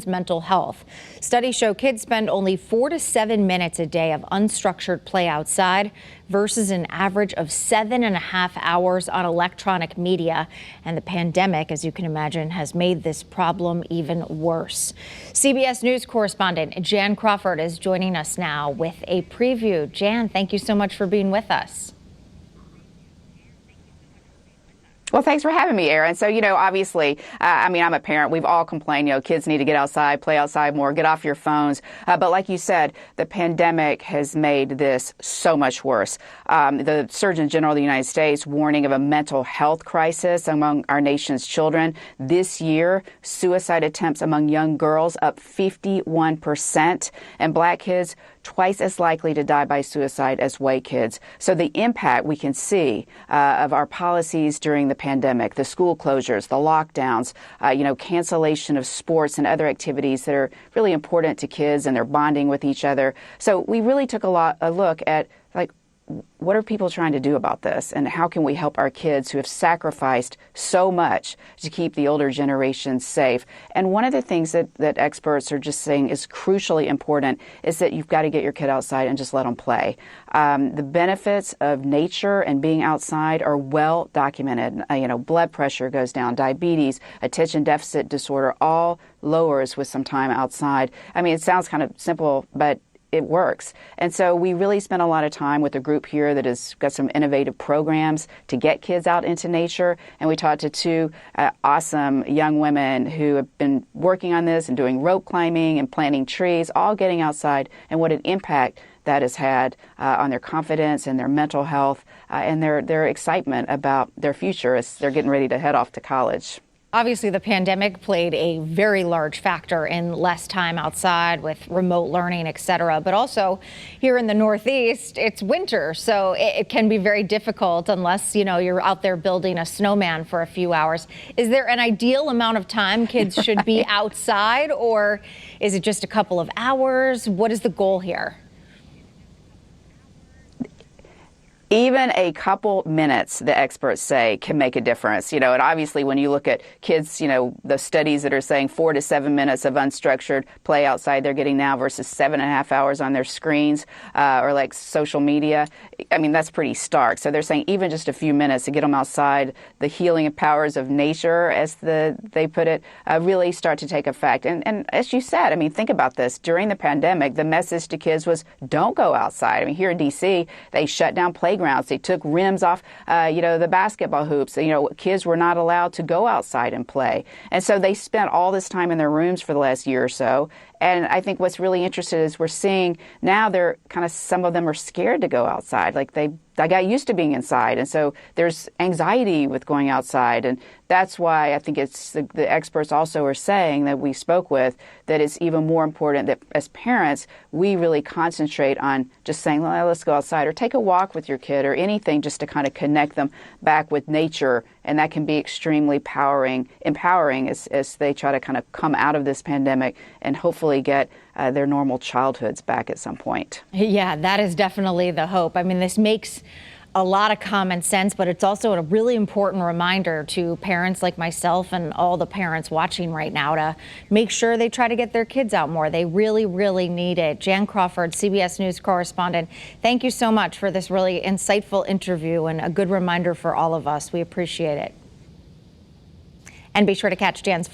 mental health. Studies show kids spend only 4 to 7 minutes a day of unstructured play outside versus an average of 7.5 hours on electronic media. And the pandemic, as you can imagine, has made this problem even worse. CBS News correspondent Jan Crawford is joining us now with a preview. Jan, thank you so much for being with us. Well, thanks for having me, Erin. So, obviously, I'm a parent. We've all complained, kids need to get outside, play outside more, get off your phones. But like you said, the pandemic has made this so much worse. The Surgeon General of the United States warning of a mental health crisis among our nation's children. This year, suicide attempts among young girls up 51%, and black kids twice as likely to die by suicide as white kids. So the impact we can see of our policies during the pandemic, the school closures, the lockdowns, cancellation of sports and other activities that are really important to kids and their bonding with each other. So we really took a look at what are people trying to do about this, and how can we help our kids who have sacrificed so much to keep the older generation safe? And one of the things that experts are just saying is crucially important is that you've got to get your kid outside and just let them play. The benefits of nature and being outside are well documented. Blood pressure goes down, diabetes, attention deficit disorder, all lowers with some time outside. It sounds kind of simple, but it works. And so we really spent a lot of time with a group here that has got some innovative programs to get kids out into nature. And we talked to two awesome young women who have been working on this and doing rope climbing and planting trees, all getting outside, and what an impact that has had on their confidence and their mental health and their excitement about their future as they're getting ready to head off to college. Obviously, the pandemic played a very large factor in less time outside with remote learning, et cetera. But also here in the Northeast, it's winter, so it can be very difficult unless, you're out there building a snowman for a few hours. Is there an ideal amount of time kids should be outside, or is it just a couple of hours? What is the goal here? Even a couple minutes, the experts say, can make a difference. And obviously when you look at kids, the studies that are saying 4 to 7 minutes of unstructured play outside they're getting now versus 7.5 hours on their screens or like social media. That's pretty stark. So they're saying even just a few minutes to get them outside, the healing powers of nature, as they put it, really start to take effect. And as you said, think about this. During the pandemic, the message to kids was don't go outside. Here in D.C., they shut down playgrounds. They took rims off, the basketball hoops. Kids were not allowed to go outside and play. And so they spent all this time in their rooms for the last year or so. And I think what's really interesting is we're seeing now some of them are scared to go outside. They got used to being inside. And so there's anxiety with going outside. And that's why I think it's the experts also are saying that we spoke with that it's even more important that as parents, we really concentrate on just saying, well, let's go outside or take a walk with your kid or anything just to kind of connect them back with nature. And that can be extremely empowering as they try to kind of come out of this pandemic and hopefully get their normal childhoods back at some point. Yeah, that is definitely the hope. This makes a lot of common sense, but it's also a really important reminder to parents like myself and all the parents watching right now to make sure they try to get their kids out more. They really, really need it. Jan Crawford, CBS News correspondent, thank you so much for this really insightful interview and a good reminder for all of us. We appreciate it. And be sure to catch Jan's full